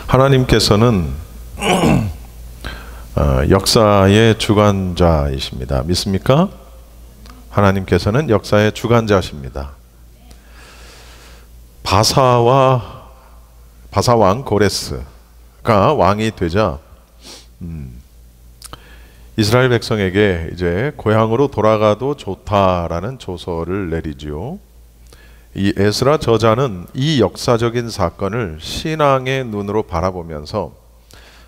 하나님께서는 역사의 주관자이십니다. 믿습니까? 하나님께서는 역사의 주관자십니다. 바사왕 고레스가 왕이 되자 이스라엘 백성에게 이제 고향으로 돌아가도 좋다라는 조서를 내리지요. 이 에스라 저자는 이 역사적인 사건을 신앙의 눈으로 바라보면서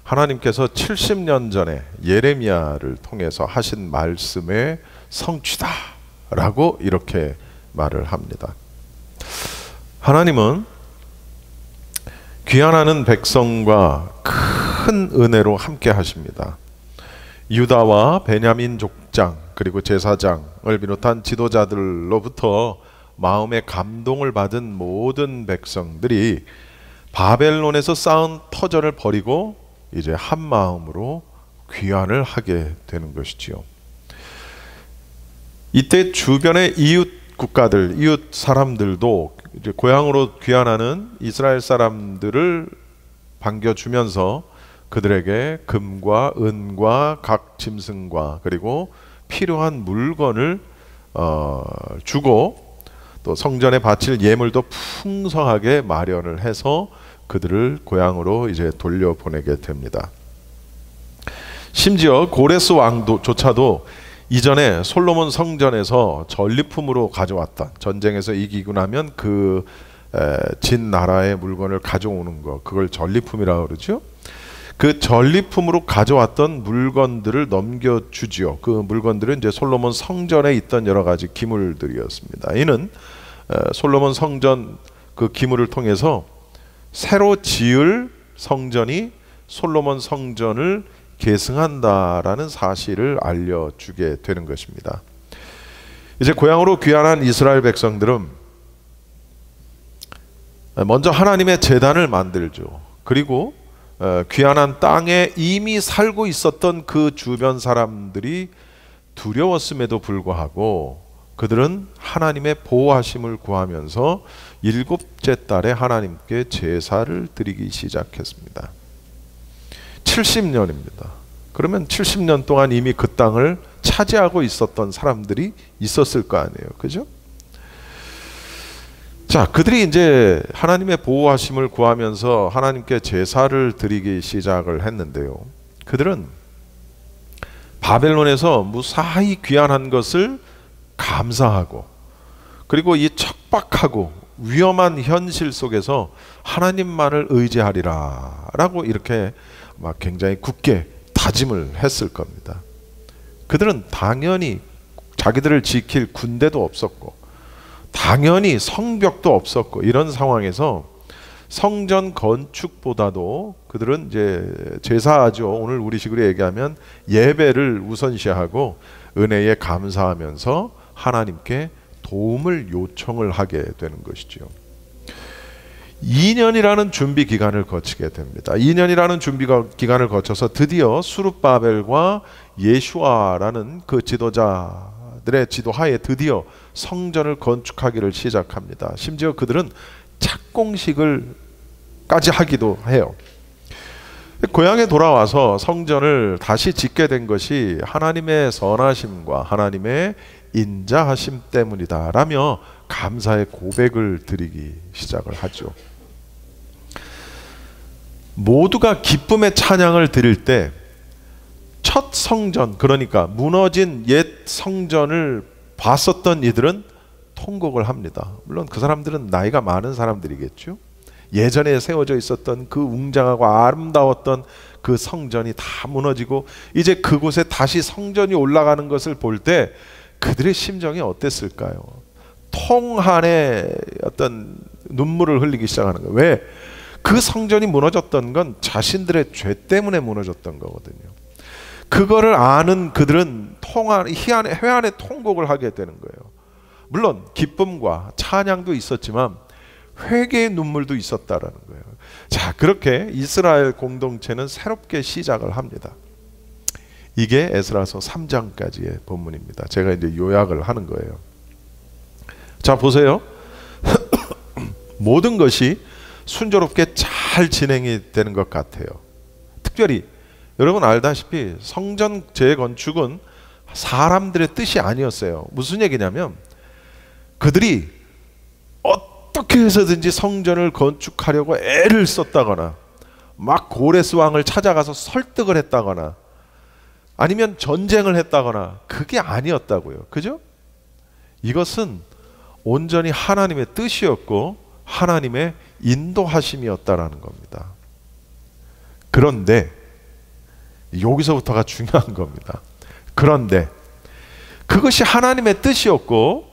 하나님께서 70년 전에 예레미야를 통해서 하신 말씀의 성취다라고 이렇게 말을 합니다. 하나님은 귀환하는 백성과 큰 은혜로 함께 하십니다. 유다와 베냐민 족장 그리고 제사장을 비롯한 지도자들로부터 마음의 감동을 받은 모든 백성들이 바벨론에서 쌓은 터전을 버리고 이제 한 마음으로 귀환을 하게 되는 것이지요. 이때 주변의 이웃 국가들, 이웃 사람들도 이제 고향으로 귀환하는 이스라엘 사람들을 반겨주면서 그들에게 금과 은과 각 짐승과 그리고 필요한 물건을 주고 또 성전에 바칠 예물도 풍성하게 마련을 해서 그들을 고향으로 이제 돌려보내게 됩니다. 심지어 고레스 왕조차도 이전에 솔로몬 성전에서 전리품으로 가져왔던, 전쟁에서 이기고 나면 그 진 나라의 물건을 가져오는 거, 그걸 전리품이라고 그러죠. 그 전리품으로 가져왔던 물건들을 넘겨주지요. 그 물건들은 이제 솔로몬 성전에 있던 여러 가지 기물들이었습니다. 이는 솔로몬 성전 그 기물을 통해서 새로 지을 성전이 솔로몬 성전을 계승한다라는 사실을 알려주게 되는 것입니다. 이제 고향으로 귀환한 이스라엘 백성들은 먼저 하나님의 제단을 만들죠. 그리고 귀환한 땅에 이미 살고 있었던 그 주변 사람들이 두려웠음에도 불구하고 그들은 하나님의 보호하심을 구하면서 일곱째 달에 하나님께 제사를 드리기 시작했습니다. 70년입니다. 그러면 70년 동안 이미 그 땅을 차지하고 있었던 사람들이 있었을 거 아니에요. 그죠? 자, 그들이 이제 하나님의 보호하심을 구하면서 하나님께 제사를 드리기 시작을 했는데요. 그들은 바벨론에서 무사히 귀환한 것을 감사하고 그리고 이 척박하고 위험한 현실 속에서 하나님만을 의지하리라 라고 이렇게 막 굉장히 굳게 다짐을 했을 겁니다. 그들은 당연히 자기들을 지킬 군대도 없었고 당연히 성벽도 없었고 이런 상황에서 성전 건축보다도 그들은 이제 제사하죠. 오늘 우리식으로 얘기하면 예배를 우선시하고 은혜에 감사하면서 하나님께 도움을 요청을 하게 되는 것이죠. 2년이라는 준비 기간을 거치게 됩니다. 2년이라는 준비 기간을 거쳐서 드디어 수룹바벨과 예슈아라는 그 지도자들의 지도하에 드디어 성전을 건축하기를 시작합니다. 심지어 그들은 착공식을까지 하기도 해요. 고향에 돌아와서 성전을 다시 짓게 된 것이 하나님의 선하심과 하나님의 인자하심 때문이다 라며 감사의 고백을 드리기 시작을 하죠. 모두가 기쁨의 찬양을 드릴 때 첫 성전, 그러니까 무너진 옛 성전을 봤었던 이들은 통곡을 합니다. 물론 그 사람들은 나이가 많은 사람들이겠죠. 예전에 세워져 있었던 그 웅장하고 아름다웠던 그 성전이 다 무너지고 이제 그곳에 다시 성전이 올라가는 것을 볼 때 그들의 심정이 어땠을까요? 통한의 어떤 눈물을 흘리기 시작하는 거예요. 왜? 그 성전이 무너졌던 건 자신들의 죄 때문에 무너졌던 거거든요. 그거를 아는 그들은 회한의 통곡을 하게 되는 거예요. 물론 기쁨과 찬양도 있었지만 회개의 눈물도 있었다라는 거예요. 자, 그렇게 이스라엘 공동체는 새롭게 시작을 합니다. 이게 에스라서 3장까지의 본문입니다. 제가 이제 요약을 하는 거예요. 자, 보세요. 모든 것이 순조롭게 잘 잘 진행이 되는 것 같아요. 특별히 여러분 알다시피 성전 재건축은 사람들의 뜻이 아니었어요. 무슨 얘기냐면 그들이 어떻게 해서든지 성전을 건축하려고 애를 썼다거나 막 고레스 왕을 찾아가서 설득을 했다거나 아니면 전쟁을 했다거나 그게 아니었다고요. 그죠? 이것은 온전히 하나님의 뜻이었고 하나님의 인도하심이었다라는 겁니다. 그런데 여기서부터가 중요한 겁니다. 그런데 그것이 하나님의 뜻이었고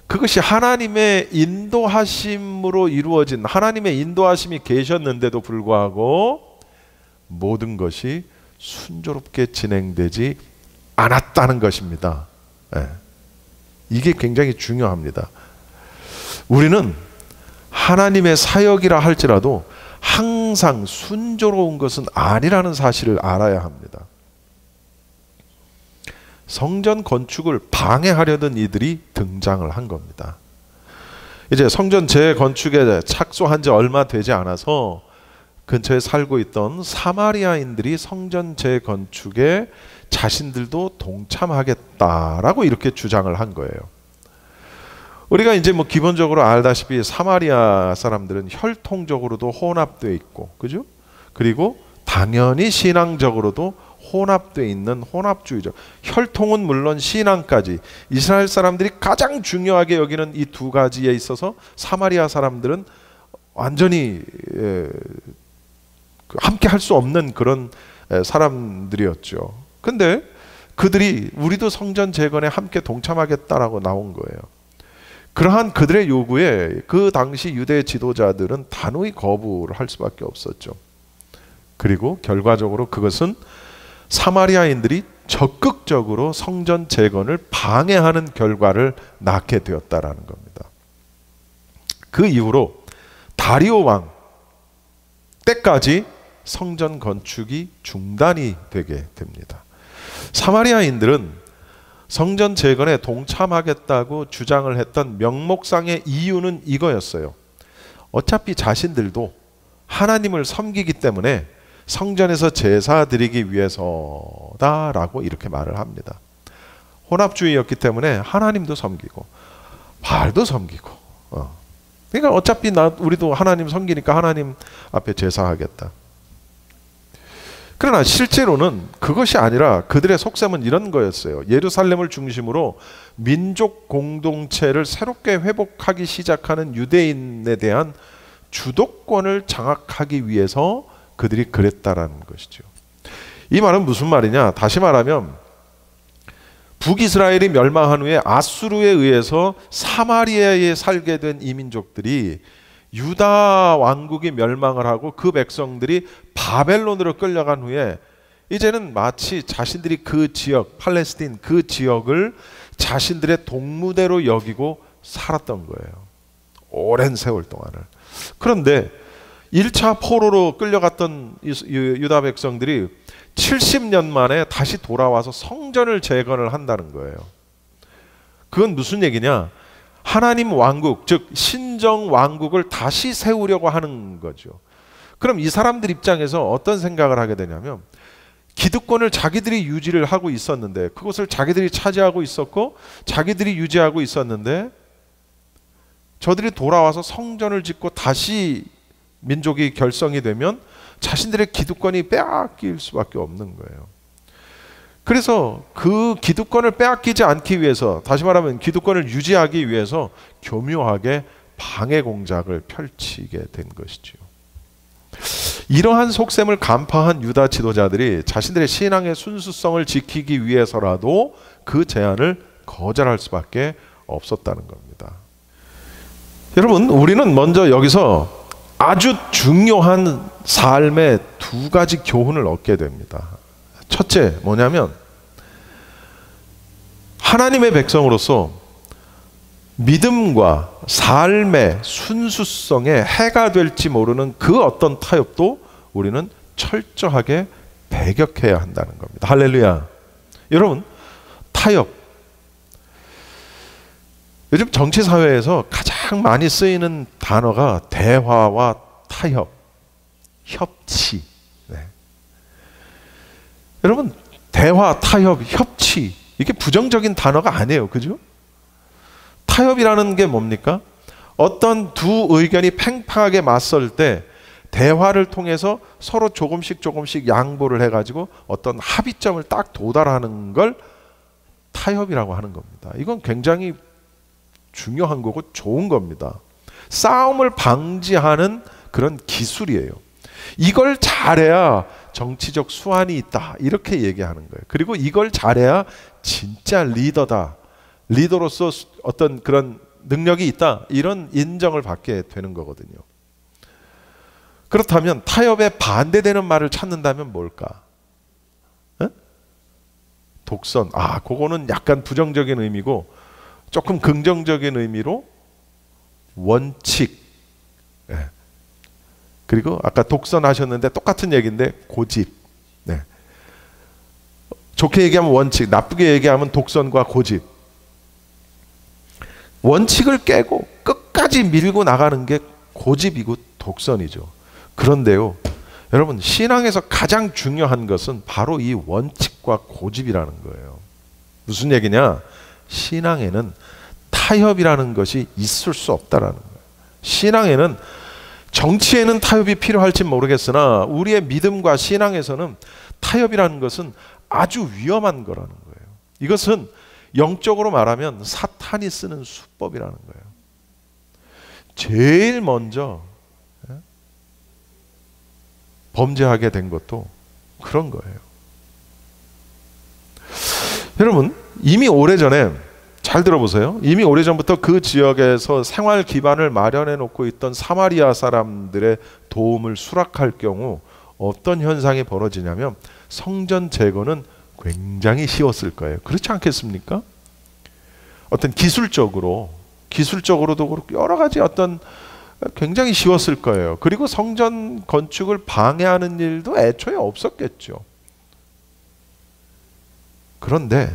그것이 하나님의 인도하심으로 이루어진 하나님의 인도하심이 계셨는데도 불구하고 모든 것이 순조롭게 진행되지 않았다는 것입니다. 네. 이게 굉장히 중요합니다. 우리는 하나님의 사역이라 할지라도 항상 순조로운 것은 아니라는 사실을 알아야 합니다. 성전 건축을 방해하려던 이들이 등장을 한 겁니다. 이제 성전 재건축에 착수한 지 얼마 되지 않아서 근처에 살고 있던 사마리아인들이 성전 재건축에 자신들도 동참하겠다라고 이렇게 주장을 한 거예요. 우리가 이제 뭐 기본적으로 알다시피 사마리아 사람들은 혈통적으로도 혼합되어 있고, 그죠? 그리고 당연히 신앙적으로도 혼합되어 있는 혼합주의적. 혈통은 물론 신앙까지 이스라엘 사람들이 가장 중요하게 여기는 이 두 가지에 있어서 사마리아 사람들은 완전히 함께 할 수 없는 그런 사람들이었죠. 근데 그들이 우리도 성전 재건에 함께 동참하겠다라고 나온 거예요. 그러한 그들의 요구에 그 당시 유대 지도자들은 단호히 거부를 할 수밖에 없었죠. 그리고 결과적으로 그것은 사마리아인들이 적극적으로 성전 재건을 방해하는 결과를 낳게 되었다라는 겁니다. 그 이후로 다리오 왕 때까지 성전 건축이 중단이 되게 됩니다. 사마리아인들은 성전 재건에 동참하겠다고 주장을 했던 명목상의 이유는 이거였어요. 어차피 자신들도 하나님을 섬기기 때문에 성전에서 제사 드리기 위해서다라고 이렇게 말을 합니다. 혼합주의였기 때문에 하나님도 섬기고 바알도 섬기고 그러니까 어차피 우리도 하나님 섬기니까 하나님 앞에 제사하겠다. 그러나 실제로는 그것이 아니라 그들의 속셈은 이런 거였어요. 예루살렘을 중심으로 민족 공동체를 새롭게 회복하기 시작하는 유대인에 대한 주도권을 장악하기 위해서 그들이 그랬다라는 것이죠. 이 말은 무슨 말이냐? 다시 말하면 북이스라엘이 멸망한 후에 아수르에 의해서 사마리아에 살게 된 이민족들이 유다 왕국이 멸망을 하고 그 백성들이 바벨론으로 끌려간 후에 이제는 마치 자신들이 그 지역, 팔레스틴 그 지역을 자신들의 동무대로 여기고 살았던 거예요. 오랜 세월 동안을. 그런데 1차 포로로 끌려갔던 유다 백성들이 70년 만에 다시 돌아와서 성전을 재건을 한다는 거예요. 그건 무슨 얘기냐? 하나님 왕국, 즉 신정 왕국을 다시 세우려고 하는 거죠. 그럼 이 사람들 입장에서 어떤 생각을 하게 되냐면 기득권을 자기들이 유지를 하고 있었는데 그것을 자기들이 차지하고 있었고 자기들이 유지하고 있었는데 저들이 돌아와서 성전을 짓고 다시 민족이 결성이 되면 자신들의 기득권이 빼앗길 수밖에 없는 거예요. 그래서 그 기득권을 빼앗기지 않기 위해서, 다시 말하면 기득권을 유지하기 위해서 교묘하게 방해 공작을 펼치게 된 것이죠. 이러한 속셈을 간파한 유다 지도자들이 자신들의 신앙의 순수성을 지키기 위해서라도 그 제안을 거절할 수밖에 없었다는 겁니다. 여러분, 우리는 먼저 여기서 아주 중요한 삶의 두 가지 교훈을 얻게 됩니다. 첫째 뭐냐면 하나님의 백성으로서 믿음과 삶의 순수성에 해가 될지 모르는 그 어떤 타협도 우리는 철저하게 배격해야 한다는 겁니다. 할렐루야. 여러분, 타협. 요즘 정치사회에서 가장 많이 쓰이는 단어가 대화와 타협. 협치. 네. 여러분, 대화, 타협, 협치, 이게 부정적인 단어가 아니에요. 그죠? 타협이라는 게 뭡니까? 어떤 두 의견이 팽팽하게 맞설 때 대화를 통해서 서로 조금씩 양보를 해가지고 어떤 합의점을 딱 도달하는 걸 타협이라고 하는 겁니다. 이건 굉장히 중요한 거고 좋은 겁니다. 싸움을 방지하는 그런 기술이에요. 이걸 잘해야 정치적 수완이 있다, 이렇게 얘기하는 거예요. 그리고 이걸 잘해야 진짜 리더다, 리더로서 어떤 그런 능력이 있다, 이런 인정을 받게 되는 거거든요. 그렇다면 타협에 반대되는 말을 찾는다면 뭘까? 에? 독선. 그거는 약간 부정적인 의미고, 조금 긍정적인 의미로 원칙. 예. 그리고 아까 독선 하셨는데 똑같은 얘기인데 고집. 네. 좋게 얘기하면 원칙, 나쁘게 얘기하면 독선과 고집. 원칙을 깨고 끝까지 밀고 나가는 게 고집이고 독선이죠. 그런데요, 여러분, 신앙에서 가장 중요한 것은 바로 이 원칙과 고집이라는 거예요. 무슨 얘기냐? 신앙에는 타협이라는 것이 있을 수 없다라는 거예요. 신앙에는, 정치에는 타협이 필요할지 모르겠으나 우리의 믿음과 신앙에서는 타협이라는 것은 아주 위험한 거라는 거예요. 이것은 영적으로 말하면 사탄이 쓰는 수법이라는 거예요. 제일 먼저 범죄하게 된 것도 그런 거예요. 여러분, 이미 오래전에, 잘 들어보세요. 이미 오래전부터 그 지역에서 생활 기반을 마련해 놓고 있던 사마리아 사람들의 도움을 수락할 경우 어떤 현상이 벌어지냐면 성전 재건은 굉장히 쉬웠을 거예요. 그렇지 않겠습니까? 어떤 기술적으로도 그렇고 여러 가지 어떤 굉장히 쉬웠을 거예요. 그리고 성전 건축을 방해하는 일도 애초에 없었겠죠. 그런데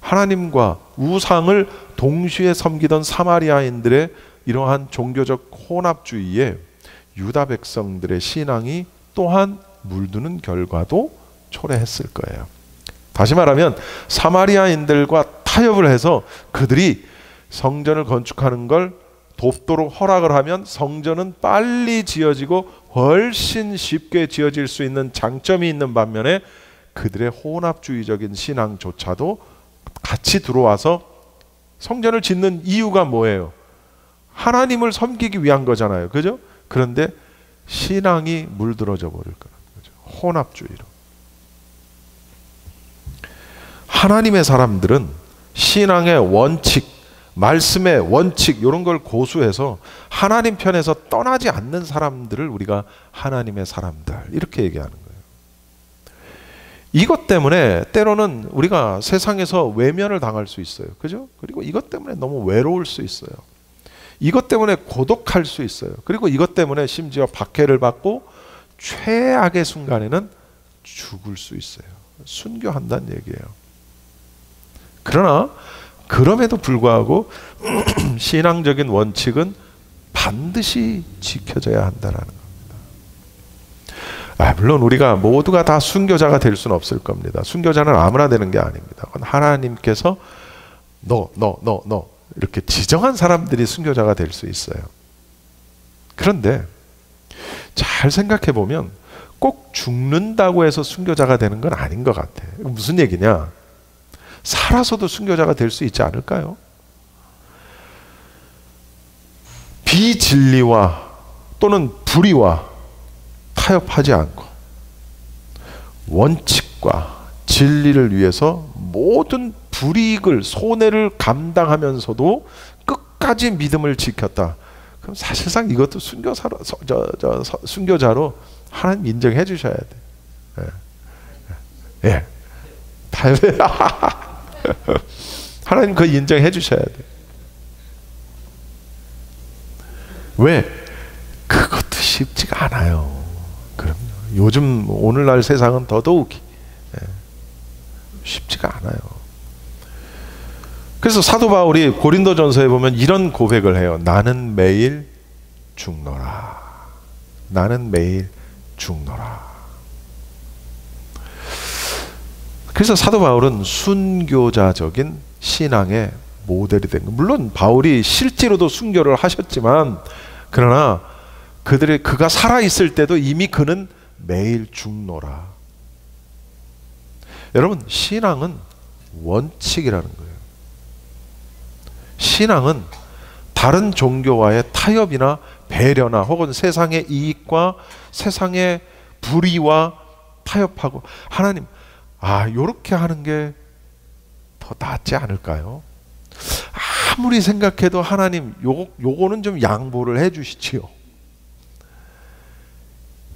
하나님과 우상을 동시에 섬기던 사마리아인들의 이러한 종교적 혼합주의에 유다 백성들의 신앙이 또한 물드는 결과도 초래했을 거예요. 다시 말하면 사마리아인들과 타협을 해서 그들이 성전을 건축하는 걸 돕도록 허락을 하면 성전은 빨리 지어지고 훨씬 쉽게 지어질 수 있는 장점이 있는 반면에 그들의 혼합주의적인 신앙조차도 같이 들어와서 성전을 짓는 이유가 뭐예요? 하나님을 섬기기 위한 거잖아요. 그죠? 그런데 신앙이 물들어져 버릴 거라는 거죠. 혼합주의로. 하나님의 사람들은 신앙의 원칙, 말씀의 원칙, 이런 걸 고수해서 하나님 편에서 떠나지 않는 사람들을 우리가 하나님의 사람들, 이렇게 얘기하는 거예요. 이것 때문에 때로는 우리가 세상에서 외면을 당할 수 있어요. 그죠? 그리고 이것 때문에 너무 외로울 수 있어요. 이것 때문에 고독할 수 있어요. 그리고 이것 때문에 심지어 박해를 받고 최악의 순간에는 죽을 수 있어요. 순교한다는 얘기예요. 그러나 그럼에도 불구하고 신앙적인 원칙은 반드시 지켜져야 한다는 겁니다. 물론 우리가 모두가 다 순교자가 될 수는 없을 겁니다. 순교자는 아무나 되는 게 아닙니다. 그건 하나님께서 너 이렇게 지정한 사람들이 순교자가 될 수 있어요. 그런데 잘 생각해 보면 꼭 죽는다고 해서 순교자가 되는 건 아닌 것 같아요. 무슨 얘기냐? 살아서도 순교자가 될 수 있지 않을까요? 비진리와 또는 불의와 타협하지 않고 원칙과 진리를 위해서 모든 불이익을, 손해를 감당하면서도 끝까지 믿음을 지켰다. 그럼 사실상 이것도 순교자로 하나님 인정해 주셔야 돼. 예. 하나님 그거 인정해 주셔야 돼. 왜? 그것도 쉽지가 않아요. 그럼요. 요즘 오늘날 세상은 더더욱이 쉽지가 않아요. 그래서 사도 바울이 고린도전서에 보면 이런 고백을 해요. 나는 매일 죽노라. 나는 매일 죽노라. 그래서 사도 바울은 순교자적인 신앙의 모델이 된 거예요. 물론 바울이 실제로도 순교를 하셨지만, 그러나 그가 살아있을 때도 이미 그는 매일 죽노라. 여러분, 신앙은 원칙이라는 거예요. 신앙은 다른 종교와의 타협이나 배려나 혹은 세상의 이익과 세상의 불의와 타협하고, 하나님, 요렇게 하는 게 더 낫지 않을까요? 아무리 생각해도 하나님, 요거는 좀 양보를 해 주시지요.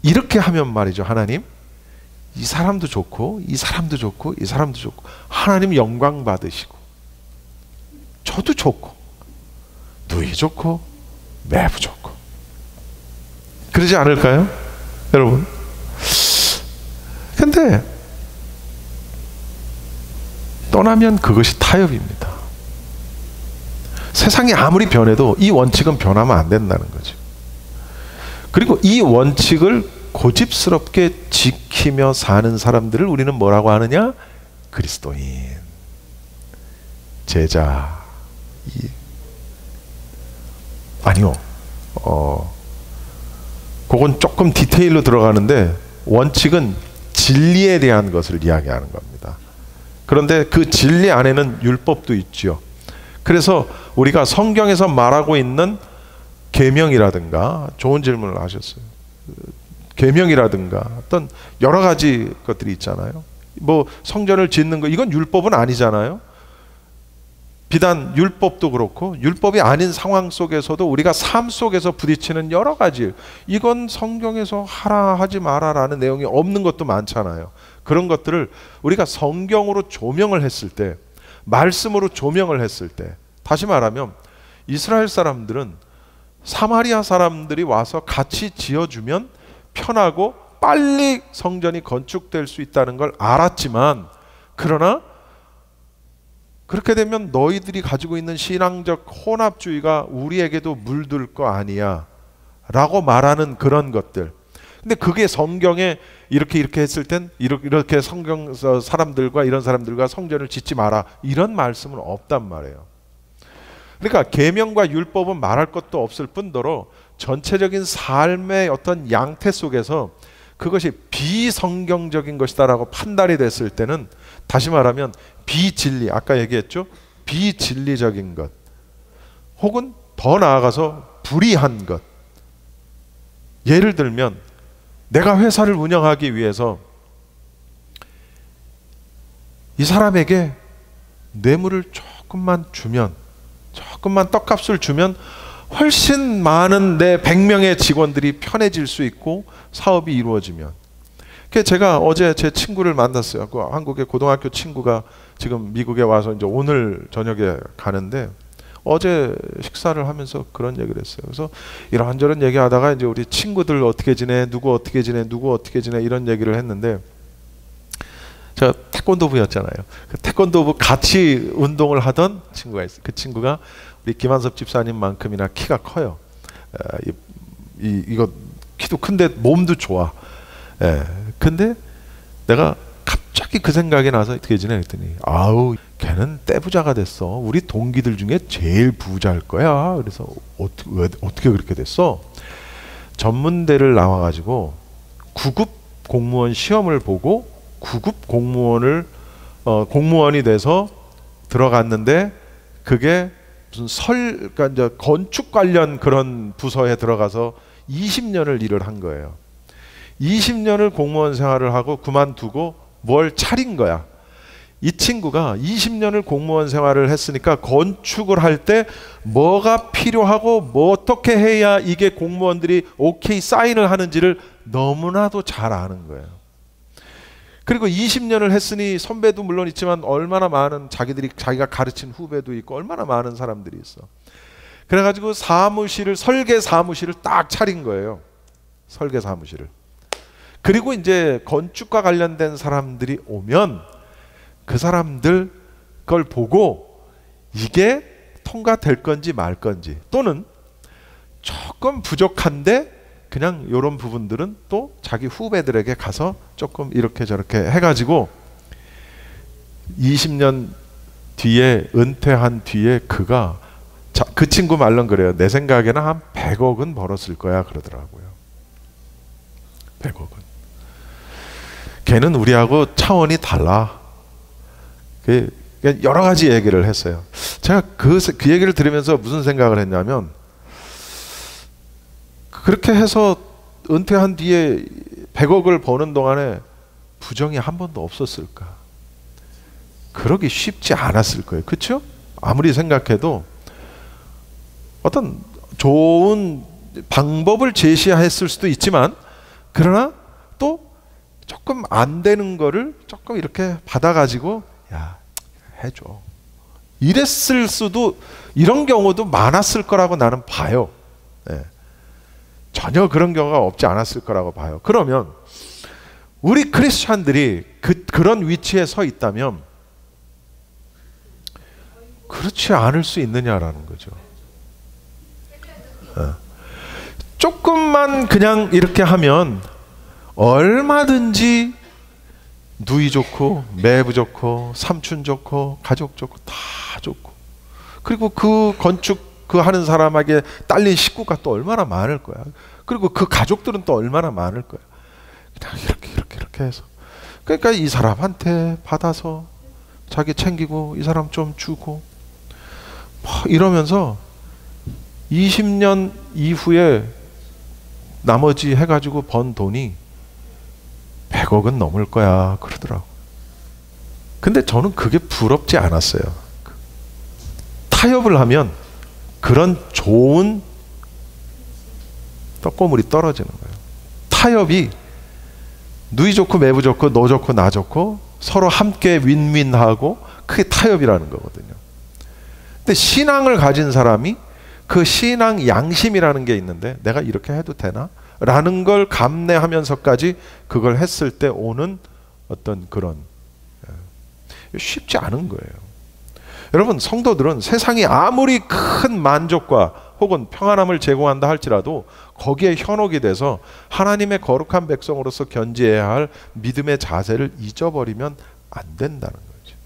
이렇게 하면 말이죠, 하나님, 이 사람도 좋고 이 사람도 좋고 이 사람도 좋고 하나님 영광 받으시고 저도 좋고 누이 좋고 매부 좋고, 그러지 않을까요, 여러분? 근데 떠나면 그것이 타협입니다. 세상이 아무리 변해도 이 원칙은 변하면 안 된다는 거죠. 그리고 이 원칙을 고집스럽게 지키며 사는 사람들을 우리는 뭐라고 하느냐? 그리스도인, 제자. 아니요, 그건 조금 디테일로 들어가는데, 원칙은 진리에 대한 것을 이야기하는 겁니다. 그런데 그 진리 안에는 율법도 있죠. 그래서 우리가 성경에서 말하고 있는 계명이라든가, 좋은 질문을 하셨어요. 계명이라든가 어떤 여러 가지 것들이 있잖아요. 뭐 성전을 짓는 거, 이건 율법은 아니잖아요. 비단 율법도 그렇고 율법이 아닌 상황 속에서도 우리가 삶 속에서 부딪히는 여러 가지, 이건 성경에서 하라 하지 마라라는 내용이 없는 것도 많잖아요. 그런 것들을 우리가 성경으로 조명을 했을 때, 말씀으로 조명을 했을 때, 다시 말하면 이스라엘 사람들은 사마리아 사람들이 와서 같이 지어주면 편하고 빨리 성전이 건축될 수 있다는 걸 알았지만, 그러나 그렇게 되면 너희들이 가지고 있는 신앙적 혼합주의가 우리에게도 물들 거 아니야 라고 말하는 그런 것들. 근데 그게 성경에 이렇게 했을 땐 이렇게 성경 사람들과 이런 사람들과 성전을 짓지 마라, 이런 말씀은 없단 말이에요. 그러니까 계명과 율법은 말할 것도 없을 뿐더러 전체적인 삶의 어떤 양태 속에서 그것이 비성경적인 것이다라고 판단이 됐을 때는, 다시 말하면 비진리, 아까 얘기했죠? 비진리적인 것, 혹은 더 나아가서 불의한 것. 예를 들면 내가 회사를 운영하기 위해서 이 사람에게 뇌물을 조금만 주면, 조금만 떡값을 주면 훨씬 많은 내 100명의 직원들이 편해질 수 있고 사업이 이루어지면. 제가 어제 제 친구를 만났어요. 그 한국의 고등학교 친구가 지금 미국에 와서 이제 오늘 저녁에 가는데, 어제 식사를 하면서 그런 얘기를 했어요. 그래서 이런저런 얘기하다가 이제 우리 친구들 어떻게 지내, 누구 어떻게 지내, 누구 어떻게 지내, 이런 얘기를 했는데, 제가 태권도부였잖아요. 그 태권도부 같이 운동을 하던 친구가 있어요. 그 친구가 우리 김한섭 집사님만큼이나 키가 커요. 이거 키도 큰데 몸도 좋아. 근데 내가 갑자기 그 생각이 나서 어떻게 지내 했더니, 아우, 걔는 떼부자가 됐어. 우리 동기들 중에 제일 부자일 거야. 그래서 어떻게 그렇게 됐어? 전문대를 나와가지고 9급 공무원 시험을 보고 9급 공무원이 돼서 들어갔는데, 그게 무슨 그러니까 이제 건축 관련 그런 부서에 들어가서 20년을 일을 한 거예요. 20년을 공무원 생활을 하고 그만두고 뭘 차린 거야. 이 친구가 20년을 공무원 생활을 했으니까 건축을 할 때 뭐가 필요하고 뭐 어떻게 해야 이게 공무원들이 오케이 사인을 하는지를 너무나도 잘 아는 거예요. 그리고 20년을 했으니 선배도 물론 있지만 얼마나 많은 자기가 가르친 후배도 있고 얼마나 많은 사람들이 있어. 그래가지고 설계 사무실을 딱 차린 거예요. 설계 사무실을. 그리고 이제 건축과 관련된 사람들이 오면 그 사람들 걸 보고 이게 통과될 건지 말 건지, 또는 조금 부족한데 그냥 이런 부분들은 또 자기 후배들에게 가서 조금 이렇게 저렇게 해가지고 20년 뒤에 은퇴한 뒤에 그가 그 친구 말론 그래요. 내 생각에는 한 100억은 벌었을 거야 그러더라고요. 100억은. 걔는 우리하고 차원이 달라. 여러 가지 얘기를 했어요. 제가 그 얘기를 들으면서 무슨 생각을 했냐면, 그렇게 해서 은퇴한 뒤에 100억을 버는 동안에 부정이 한 번도 없었을까? 그러기 쉽지 않았을 거예요. 그렇죠? 아무리 생각해도 어떤 좋은 방법을 제시했을 수도 있지만, 그러나 또 조금 안 되는 거를 조금 이렇게 받아가지고 야 해줘 이랬을 수도, 이런 경우도 많았을 거라고 나는 봐요. 네. 전혀 그런 경우가 없지 않았을 거라고 봐요. 그러면 우리 크리스찬들이 그런 위치에 서 있다면 그렇지 않을 수 있느냐라는 거죠. 조금만 그냥 이렇게 하면 얼마든지 누이 좋고 매부 좋고 삼촌 좋고 가족 좋고 다 좋고, 그리고 그 건축 그 하는 사람에게 딸린 식구가 또 얼마나 많을 거야. 그리고 그 가족들은 또 얼마나 많을 거야. 그냥 이렇게 해서, 그러니까 이 사람한테 받아서 자기 챙기고 이 사람 좀 주고 뭐 이러면서 20년 이후에 나머지 해가지고 번 돈이 100억은 넘을 거야 그러더라고. 근데 저는 그게 부럽지 않았어요. 타협을 하면 그런 좋은 떡고물이 떨어지는 거예요. 타협이 누이 좋고 매부 좋고 너 좋고 나 좋고 서로 함께 윈윈하고, 그게 타협이라는 거거든요. 근데 신앙을 가진 사람이 그 신앙 양심이라는 게 있는데, 내가 이렇게 해도 되나? 라는 걸 감내하면서까지 그걸 했을 때 오는 어떤 그런, 쉽지 않은 거예요. 여러분, 성도들은 세상이 아무리 큰 만족과 혹은 평안함을 제공한다 할지라도 거기에 현혹이 돼서 하나님의 거룩한 백성으로서 견지해야 할 믿음의 자세를 잊어버리면 안 된다는 거죠.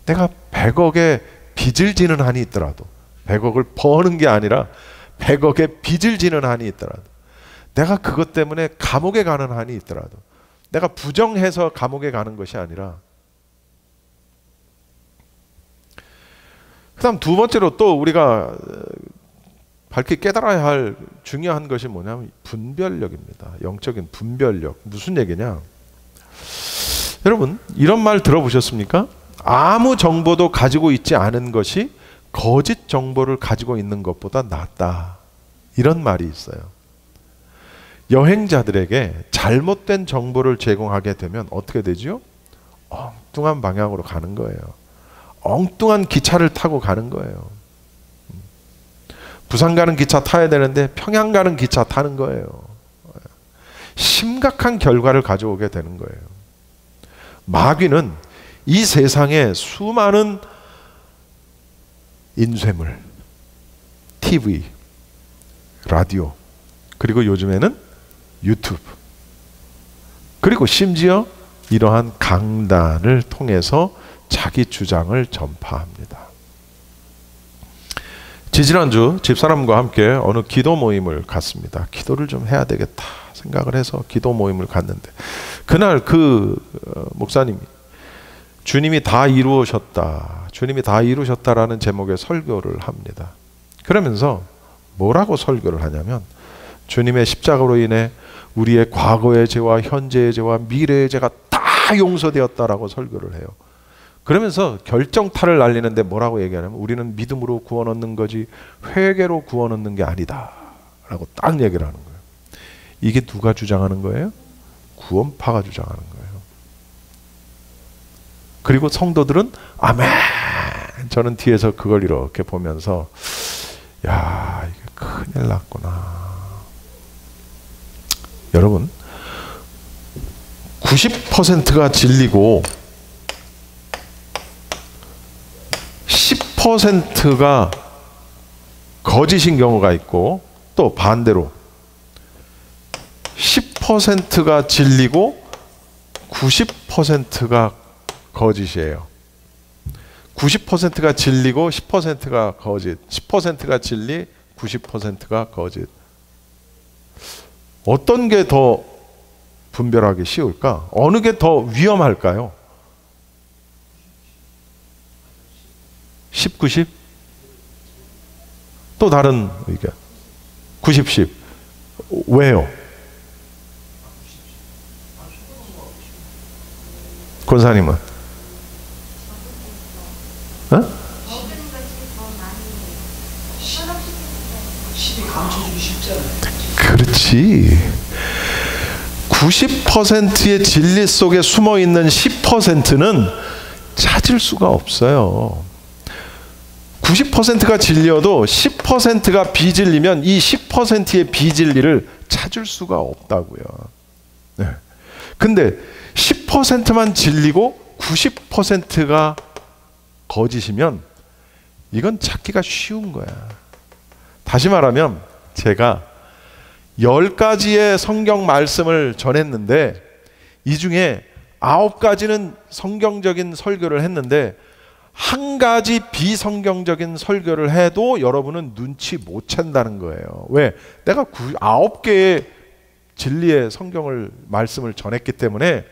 내가 100억의 빚을 지는 한이 있더라도, 100억을 버는 게 아니라 100억의 빚을 지는 한이 있더라도, 내가 그것 때문에 감옥에 가는 한이 있더라도, 내가 부정해서 감옥에 가는 것이 아니라, 그 다음 두 번째로 또 우리가 밝히 깨달아야 할 중요한 것이 뭐냐면 분별력입니다. 영적인 분별력. 무슨 얘기냐? 여러분, 이런 말 들어보셨습니까? 아무 정보도 가지고 있지 않은 것이 거짓 정보를 가지고 있는 것보다 낫다. 이런 말이 있어요. 여행자들에게 잘못된 정보를 제공하게 되면 어떻게 되죠? 엉뚱한 방향으로 가는 거예요. 엉뚱한 기차를 타고 가는 거예요. 부산 가는 기차 타야 되는데 평양 가는 기차 타는 거예요. 심각한 결과를 가져오게 되는 거예요. 마귀는 이 세상에 수많은 인쇄물, TV, 라디오, 그리고 요즘에는 유튜브, 그리고 심지어 이러한 강단을 통해서 자기 주장을 전파합니다. 지지난주 집사람과 함께 어느 기도 모임을 갔습니다. 기도를 좀 해야 되겠다 생각을 해서 기도 모임을 갔는데, 그날 그 목사님이 주님이 다 이루셨다, 주님이 다 이루셨다라는 제목의 설교를 합니다. 그러면서 뭐라고 설교를 하냐면, 주님의 십자가로 인해 우리의 과거의 죄와 현재의 죄와 미래의 죄가 다 용서되었다라고 설교를 해요. 그러면서 결정타를 날리는데 뭐라고 얘기하냐면, 우리는 믿음으로 구원 얻는 거지 회개로 구원 얻는 게 아니다 라고 딱 얘기를 하는 거예요. 이게 누가 주장하는 거예요? 구원파가 주장하는 거예요. 그리고 성도들은 아멘. 저는 뒤에서 그걸 이렇게 보면서, 야, 이게 큰일 났구나. 여러분, 90%가 진리고 10%가 거짓인 경우가 있고, 또 반대로 10%가 진리고 90%가 거짓이에요. 90%가 진리고 10%가 거짓. 10%가 진리, 90%가 거짓. 어떤 게 더 분별하기 쉬울까? 어느 게 더 위험할까요? 10, 90? 또 다른 의견. 90, 10. 왜요? 권사님은? 어? 10이 감춰주기 쉽잖아요. 그렇지. 90%의 진리 속에 숨어 있는 10%는 찾을 수가 없어요. 90%가 진리여도 10%가 비진리면 이 10%의 비진리를 찾을 수가 없다고요. 네. 근데 10%만 진리고 90%가 거짓이면 이건 찾기가 쉬운 거야. 다시 말하면 제가 10가지의 성경 말씀을 전했는데 이 중에 9가지는 성경적인 설교를 했는데 한 가지 비성경적인 설교를 해도 여러분은 눈치 못 챈다는 거예요. 왜? 내가 9개의 진리의 성경을 말씀을 전했기 때문에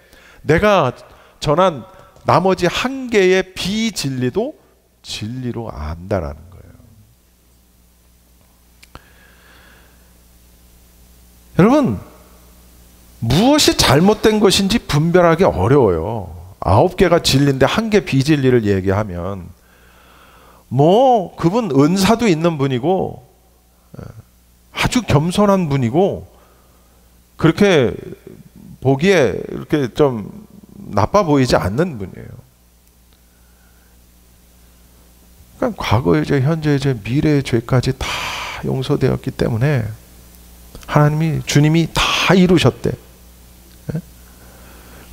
내가 전한 나머지 한 개의 비진리도 진리로 안다라는 거예요. 여러분, 무엇이 잘못된 것인지 분별하기 어려워요. 9개가 진리인데 한 개 비진리를 얘기하면 뭐 그분 은사도 있는 분이고 아주 겸손한 분이고 그렇게 보기에 이렇게 좀 나빠 보이지 않는 분이에요. 그러니까 과거의 죄, 현재의 죄, 미래의 죄까지 다 용서되었기 때문에 하나님이, 주님이 다 이루셨대.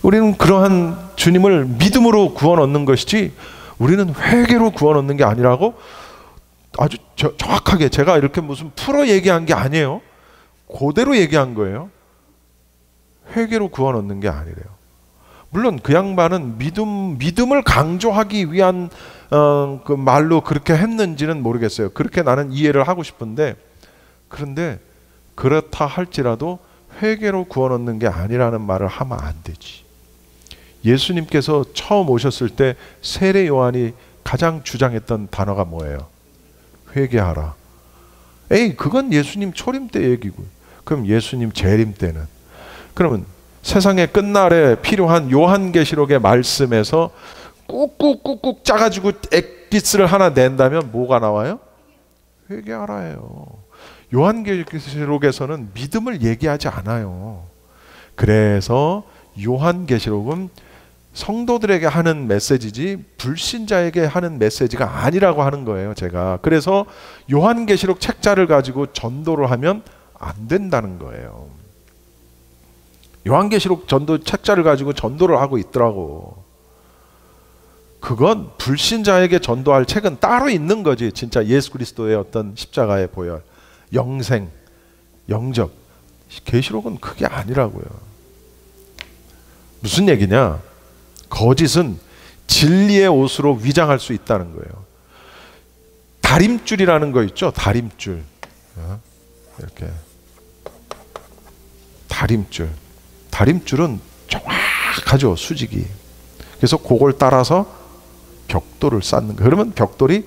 우리는 그러한 주님을 믿음으로 구원 얻는 것이지 우리는 회개로 구원 얻는 게 아니라고 아주 정확하게 제가 이렇게 무슨 풀어 얘기한 게 아니에요. 그대로 얘기한 거예요. 회개로 구원 얻는 게 아니래요. 물론 그 양반은 믿음을 강조하기 위한 그 말로 그렇게 했는지는 모르겠어요. 그렇게 나는 이해를 하고 싶은데, 그런데 그렇다 할지라도 회개로 구원 얻는 게 아니라는 말을 하면 안 되지. 예수님께서 처음 오셨을 때 세례 요한이 가장 주장했던 단어가 뭐예요? 회개하라. 에이, 그건 예수님 초림 때 얘기고, 그럼 예수님 재림 때는? 그러면 세상의 끝날에 필요한 요한계시록의 말씀에서 꾹꾹꾹꾹 짜가지고 엑기스를 하나 낸다면 뭐가 나와요? 회개하라예요. 요한계시록에서는 믿음을 얘기하지 않아요. 그래서 요한계시록은 성도들에게 하는 메시지지 불신자에게 하는 메시지가 아니라고 하는 거예요, 제가. 그래서 요한계시록 책자를 가지고 전도를 하면 안 된다는 거예요. 요한계시록 전도 책자를 가지고 전도를 하고 있더라고. 그건 불신자에게 전도할 책은 따로 있는 거지. 진짜 예수 그리스도의 어떤 십자가의 보혈, 영생, 영접. 계시록은 그게 아니라고요. 무슨 얘기냐? 거짓은 진리의 옷으로 위장할 수 있다는 거예요. 다림줄이라는 거 있죠? 다림줄. 이렇게. 다림줄. 다림줄은 정확하죠, 수직이. 그래서 그걸 따라서 벽돌을 쌓는 거예요. 그러면 벽돌이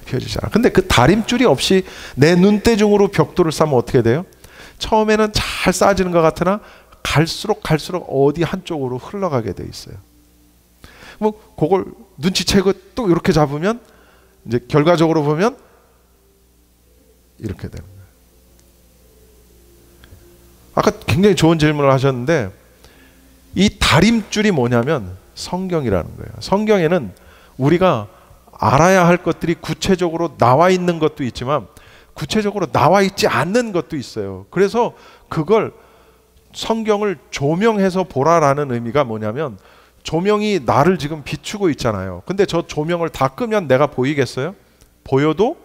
펴지잖아. 근데 그 다림줄이 없이 내 눈대중으로 벽돌을 쌓으면 어떻게 돼요? 처음에는 잘 쌓아지는 것 같으나 갈수록 어디 한쪽으로 흘러가게 돼 있어요. 뭐 그걸 눈치채고 또 이렇게 잡으면 이제 결과적으로 보면 이렇게 되는 거예요. 아까 굉장히 좋은 질문을 하셨는데 이 다림줄이 뭐냐면 성경이라는 거예요. 성경에는 우리가 알아야 할 것들이 구체적으로 나와 있는 것도 있지만 구체적으로 나와 있지 않는 것도 있어요. 그래서 그걸 성경을 조명해서 보라라는 의미가 뭐냐면 조명이 나를 지금 비추고 있잖아요. 근데 저 조명을 다 끄면 내가 보이겠어요? 보여도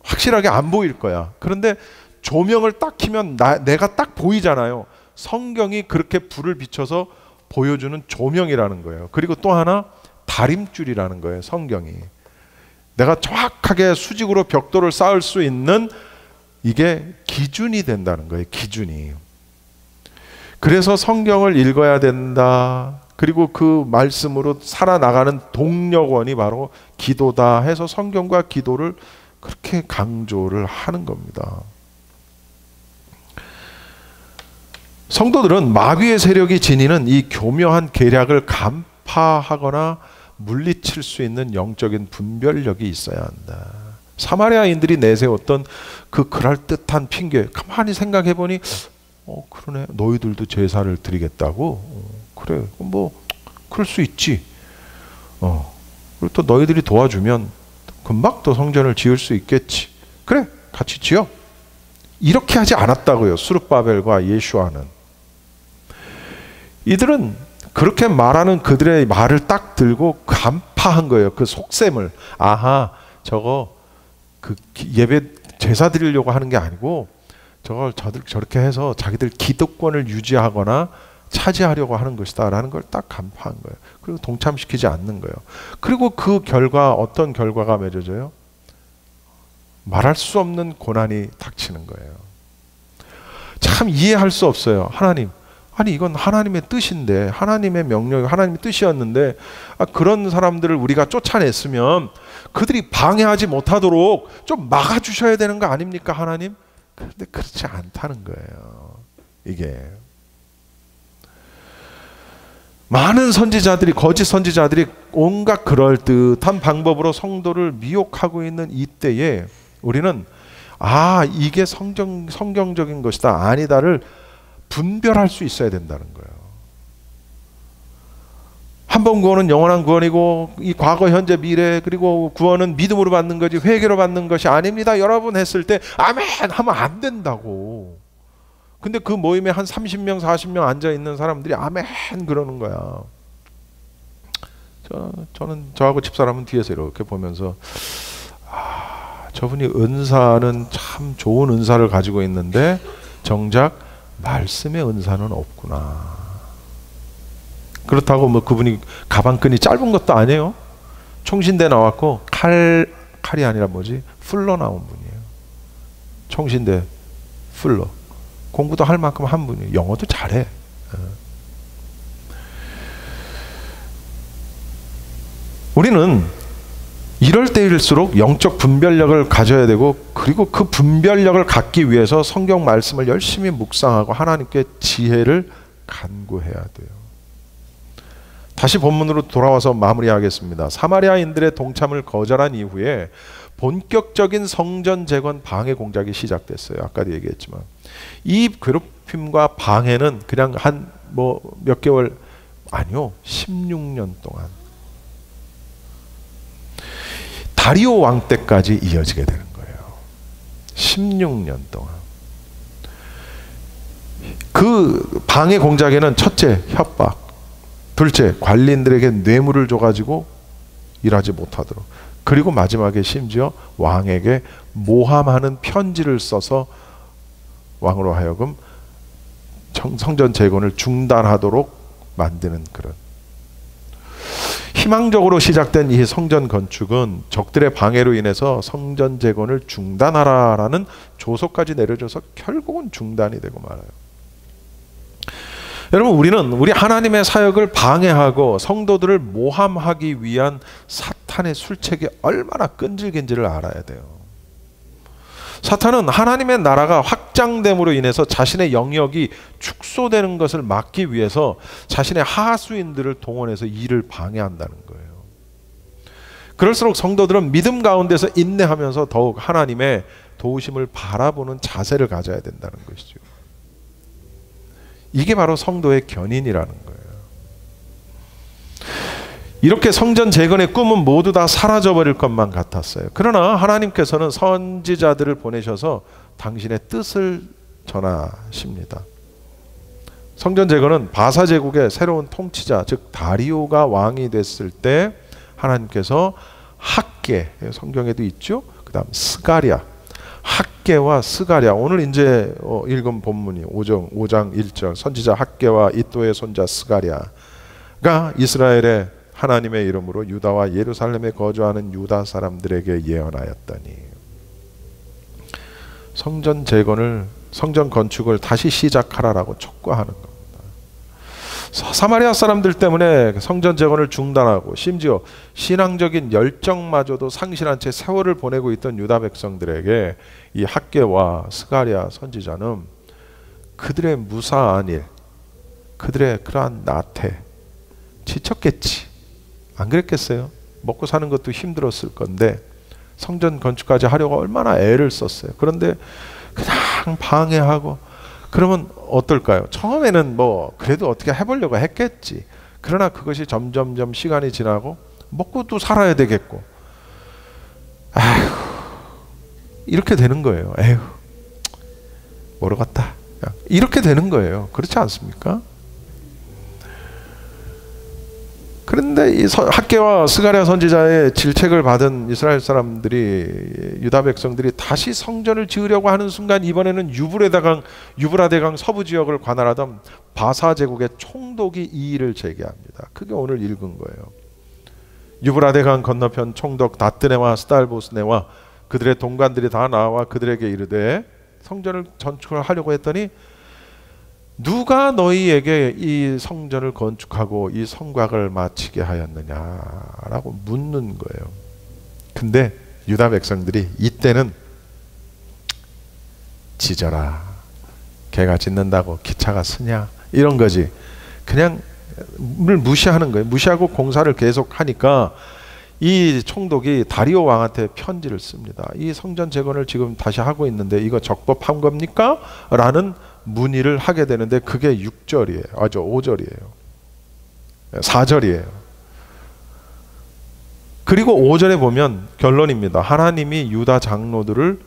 확실하게 안 보일 거야. 그런데 조명을 딱 켜면 내가 딱 보이잖아요. 성경이 그렇게 불을 비춰서 보여주는 조명이라는 거예요. 그리고 또 하나 다림줄이라는 거예요. 성경이 내가 정확하게 수직으로 벽돌을 쌓을 수 있는 이게 기준이 된다는 거예요. 기준이. 그래서 성경을 읽어야 된다. 그리고 그 말씀으로 살아나가는 동력원이 바로 기도다 해서 성경과 기도를 그렇게 강조를 하는 겁니다. 성도들은 마귀의 세력이 지니는 이 교묘한 계략을 간파하거나 물리칠 수 있는 영적인 분별력이 있어야 한다. 사마리아인들이 내세웠던 그 그럴듯한 핑계 가만히 생각해 보니 그러네. 너희들도 제사를 드리겠다고? 그래. 뭐 그럴 수 있지. 그리고 또 너희들이 도와주면 금방 또 성전을 지을 수 있겠지. 그래. 같이 지어. 이렇게 하지 않았다고요. 스룹바벨과 예슈아는. 이들은 그렇게 말하는 그들의 말을 딱 들고 간파한 거예요. 그 속셈을. 아하, 저거 그 예배 제사 드리려고 하는 게 아니고 저걸 저렇게 해서 자기들 기득권을 유지하거나 차지하려고 하는 것이다 라는 걸 딱 간파한 거예요. 그리고 동참시키지 않는 거예요. 그리고 그 결과 어떤 결과가 맺어져요? 말할 수 없는 고난이 닥치는 거예요. 참 이해할 수 없어요. 하나님, 아니 이건 하나님의 뜻인데, 하나님의 명령이 하나님의 뜻이었는데 그런 사람들을 우리가 쫓아냈으면 그들이 방해하지 못하도록 좀 막아주셔야 되는 거 아닙니까 하나님? 그런데 그렇지 않다는 거예요. 이게 많은 선지자들이, 거짓 선지자들이 온갖 그럴듯한 방법으로 성도를 미혹하고 있는 이때에 우리는 이게 성경적인 것이다 아니다를 분별할 수 있어야 된다는 거예요. 한 번 구원은 영원한 구원이고 이 과거 현재 미래 그리고 구원은 믿음으로 받는 거지 회개로 받는 것이 아닙니다 여러분 했을 때 아멘 하면 안 된다고. 근데 그 모임에 한 30명 40명 앉아있는 사람들이 아멘 그러는 거야. 저는 저하고 집사람은 뒤에서 이렇게 보면서 저분이 은사는 참 좋은 은사를 가지고 있는데 정작 말씀의 은사는 없구나. 그렇다고 뭐 그분이 가방끈이 짧은 것도 아니에요. 총신대 나왔고 칼이 아니라 뭐지? 풀러 나온 분이에요. 총신대 풀러. 공부도 할 만큼 한 분이에요. 영어도 잘해. 우리는 이럴 때일수록 영적 분별력을 가져야 되고 그리고 그 분별력을 갖기 위해서 성경 말씀을 열심히 묵상하고 하나님께 지혜를 간구해야 돼요. 다시 본문으로 돌아와서 마무리하겠습니다. 사마리아인들의 동참을 거절한 이후에 본격적인 성전 재건 방해 공작이 시작됐어요. 아까도 얘기했지만 이 괴롭힘과 방해는 그냥 한 몇 개월 아니요 16년 동안 다리오 왕 때까지 이어지게 되는 거예요. 16년 동안. 그 방해 공작에는 첫째 협박, 둘째 관리인들에게 뇌물을 줘가지고 일하지 못하도록, 그리고 마지막에 심지어 왕에게 모함하는 편지를 써서 왕으로 하여금 성전 재건을 중단하도록 만드는 그런 희망적으로 시작된 이 성전 건축은 적들의 방해로 인해서 성전 재건을 중단하라라는 조서까지 내려져서 결국은 중단이 되고 말아요. 여러분, 우리는 우리 하나님의 사역을 방해하고 성도들을 모함하기 위한 사탄의 술책이 얼마나 끈질긴지를 알아야 돼요. 사탄은 하나님의 나라가 확장됨으로 인해서 자신의 영역이 축소되는 것을 막기 위해서 자신의 하수인들을 동원해서 일을 방해한다는 거예요. 그럴수록 성도들은 믿음 가운데서 인내하면서 더욱 하나님의 도우심을 바라보는 자세를 가져야 된다는 것이죠. 이게 바로 성도의 견인이라는 거예요. 이렇게 성전 재건의 꿈은 모두 다 사라져버릴 것만 같았어요. 그러나 하나님께서는 선지자들을 보내셔서 당신의 뜻을 전하십니다. 성전 재건은 바사 제국의 새로운 통치자, 즉 다리오가 왕이 됐을 때 하나님께서 학계, 성경에도 있죠. 그 다음 스가랴, 학개와 스가랴, 오늘 이제 읽은 본문이 5장 1절, 선지자 학개와 이또의 손자 스가랴가 이스라엘의 하나님의 이름으로 유다와 예루살렘에 거주하는 유다 사람들에게 예언하였더니, 성전 재건을, 성전 건축을 다시 시작하라라고 촉구하는 겁니다. 사마리아 사람들 때문에 성전 재건을 중단하고 심지어 신앙적인 열정마저도 상실한 채 세월을 보내고 있던 유다 백성들에게 이 학개와 스가랴 선지자는 그들의 무사한 일, 그들의 그러한 나태, 지쳤겠지, 안 그랬겠어요? 먹고 사는 것도 힘들었을 건데 성전 건축까지 하려고 얼마나 애를 썼어요. 그런데 그냥 방해하고, 그러면 어떨까요? 처음에는 뭐 그래도 어떻게 해보려고 했겠지. 그러나 그것이 점점점 시간이 지나고 먹고도 살아야 되겠고, 아휴, 이렇게 되는 거예요. 에휴, 모르겠다, 이렇게 되는 거예요. 그렇지 않습니까? 그런데 이 학개와 스가랴 선지자의 질책을 받은 이스라엘 사람들이, 유다 백성들이 다시 성전을 지으려고 하는 순간, 이번에는 유브라데강 서부 지역을 관할하던 바사 제국의 총독이 이의를 제기합니다. 그게 오늘 읽은 거예요. 유브라데강 건너편 총독 다뜨네와 스달보스네와 그들의 동관들이 다 나와 그들에게 이르되, 성전을 건축을 하려고 했더니 누가 너희에게 이 성전을 건축하고 이 성곽을 마치게 하였느냐라고 묻는 거예요. 근데 유다 백성들이 이때는 지져라, 개가 짖는다고 기차가 서냐, 이런 거지. 그냥 무시하는 거예요. 무시하고 공사를 계속 하니까 이 총독이 다리오 왕한테 편지를 씁니다. 이 성전 재건을 지금 다시 하고 있는데 이거 적법한 겁니까? 라는 문의를 하게 되는데, 그게 6절이에요. 5절이에요. 4절이에요. 그리고 5절에 보면 결론입니다. 하나님이 유다 장로들을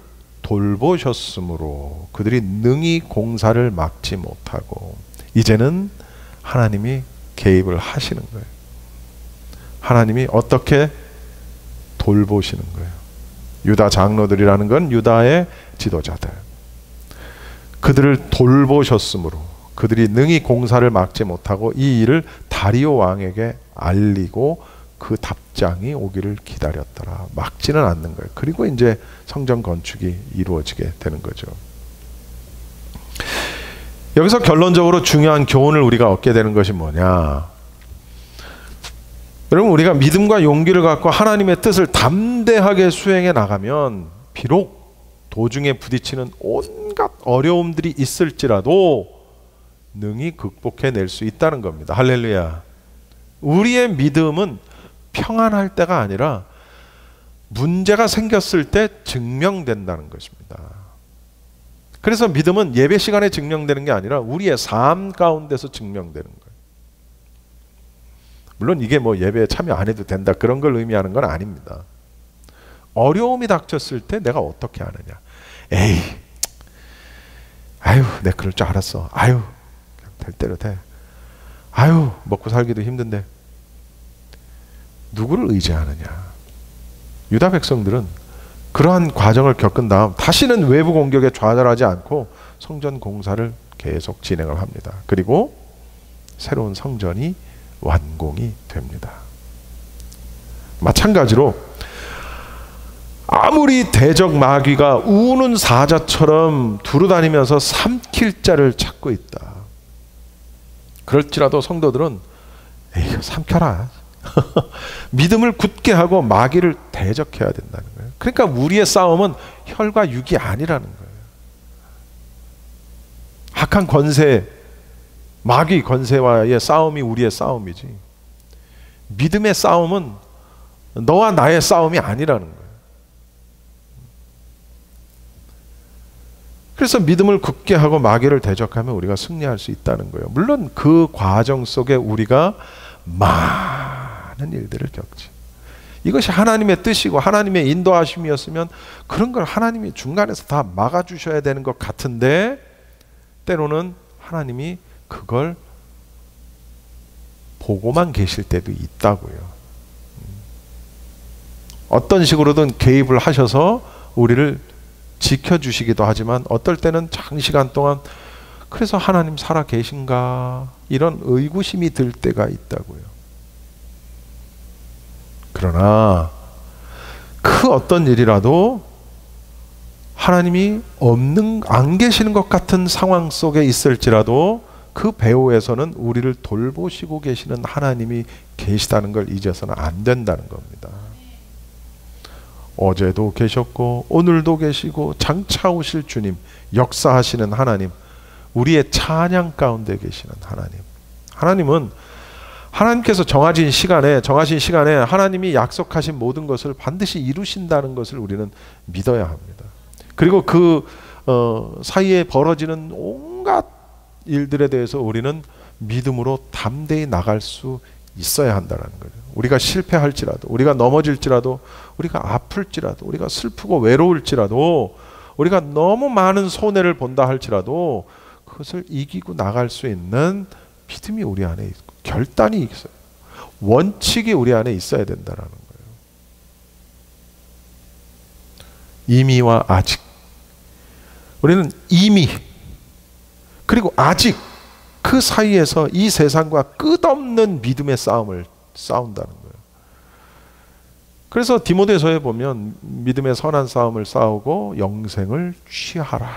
돌보셨으므로 그들이 능히 공사를 막지 못하고, 이제는 하나님이 개입을 하시는 거예요. 하나님이 어떻게 돌보시는 거예요. 유다 장로들이라는 건 유다의 지도자들, 그들을 돌보셨으므로 그들이 능히 공사를 막지 못하고 이 일을 다리오 왕에게 알리고 그 답장이 오기를 기다렸더라. 막지는 않는 거예요. 그리고 이제 성전 건축이 이루어지게 되는 거죠. 여기서 결론적으로 중요한 교훈을 우리가 얻게 되는 것이 뭐냐? 여러분, 우리가 믿음과 용기를 갖고 하나님의 뜻을 담대하게 수행해 나가면 비록 도중에 부딪히는 온갖 어려움들이 있을지라도 능히 극복해낼 수 있다는 겁니다. 할렐루야. 우리의 믿음은 평안할 때가 아니라 문제가 생겼을 때 증명된다는 것입니다. 그래서 믿음은 예배 시간에 증명되는 게 아니라 우리의 삶 가운데서 증명되는 거예요. 물론 이게 뭐 예배에 참여 안 해도 된다, 그런 걸 의미하는 건 아닙니다. 어려움이 닥쳤을 때 내가 어떻게 하느냐. 에이, 아유, 내가 그럴 줄 알았어. 아유, 될 대로 돼. 아유, 먹고 살기도 힘든데. 누구를 의지하느냐. 유다 백성들은 그러한 과정을 겪은 다음 다시는 외부 공격에 좌절하지 않고 성전 공사를 계속 진행을 합니다. 그리고 새로운 성전이 완공이 됩니다. 마찬가지로 아무리 대적 마귀가 우는 사자처럼 두루다니면서 삼킬 자를 찾고 있다, 그럴지라도 성도들은 에이, 삼켜라. 믿음을 굳게 하고 마귀를 대적해야 된다는 거예요. 그러니까 우리의 싸움은 혈과 육이 아니라는 거예요. 악한 권세, 마귀 권세와의 싸움이 우리의 싸움이지, 믿음의 싸움은 너와 나의 싸움이 아니라는 거예요. 그래서 믿음을 굳게 하고 마귀를 대적하면 우리가 승리할 수 있다는 거예요. 물론 그 과정 속에 우리가 많은 일들을 겪지. 이것이 하나님의 뜻이고 하나님의 인도하심이었으면 그런 걸 하나님이 중간에서 다 막아주셔야 되는 것 같은데, 때로는 하나님이 그걸 보고만 계실 때도 있다고요. 어떤 식으로든 개입을 하셔서 우리를 지켜주시기도 하지만 어떨 때는 장시간 동안 그래서 하나님 살아 계신가 이런 의구심이 들 때가 있다고요. 그러나 그 어떤 일이라도 하나님이 안 계시는 것 같은 상황 속에 있을지라도 그 배후에서는 우리를 돌보시고 계시는 하나님이 계시다는 걸 잊어서는 안 된다는 겁니다. 어제도 계셨고 오늘도 계시고 장차 오실 주님, 역사하시는 하나님, 우리의 찬양 가운데 계시는 하나님. 하나님은 하나님께서 정하신 시간에 하나님이 약속하신 모든 것을 반드시 이루신다는 것을 우리는 믿어야 합니다. 그리고 그 사이에 벌어지는 온갖 일들에 대해서 우리는 믿음으로 담대히 나갈 수 있어야 한다는 거예요. 우리가 실패할지라도, 우리가 넘어질지라도, 우리가 아플지라도, 우리가 슬프고 외로울지라도, 우리가 너무 많은 손해를 본다 할지라도 그것을 이기고 나갈 수 있는 믿음이 우리 안에 있고 결단이 있어요. 원칙이 우리 안에 있어야 된다는 거예요. 이미와 아직. 우리는 이미 그리고 아직 그 사이에서 이 세상과 끝없는 믿음의 싸움을 싸운다는 거예요. 그래서 디모데서에 보면 믿음의 선한 싸움을 싸우고 영생을 취하라.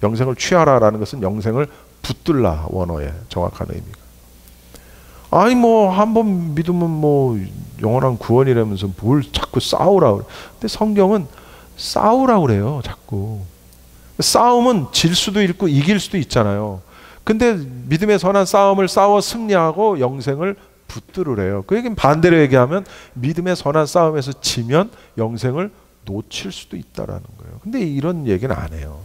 영생을 취하라라는 것은 영생을 붙들라, 원어의 정확한 의미가. 아니 뭐 한번 믿으면 뭐 영원한 구원이라면서 뭘 자꾸 싸우라 그래. 근데 성경은 싸우라 그래요, 자꾸. 싸움은 질 수도 있고 이길 수도 있잖아요. 근데 믿음의 선한 싸움을 싸워 승리하고 영생을 붙들으래요. 그 얘기는 반대로 얘기하면 믿음의 선한 싸움에서 지면 영생을 놓칠 수도 있다라는 거예요. 근데 이런 얘기는 안 해요.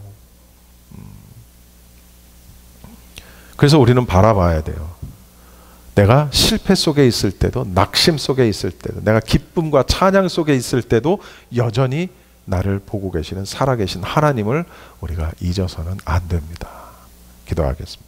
그래서 우리는 바라봐야 돼요. 내가 실패 속에 있을 때도, 낙심 속에 있을 때도, 내가 기쁨과 찬양 속에 있을 때도 여전히 나를 보고 계시는 살아계신 하나님을 우리가 잊어서는 안 됩니다. 기도하겠습니다.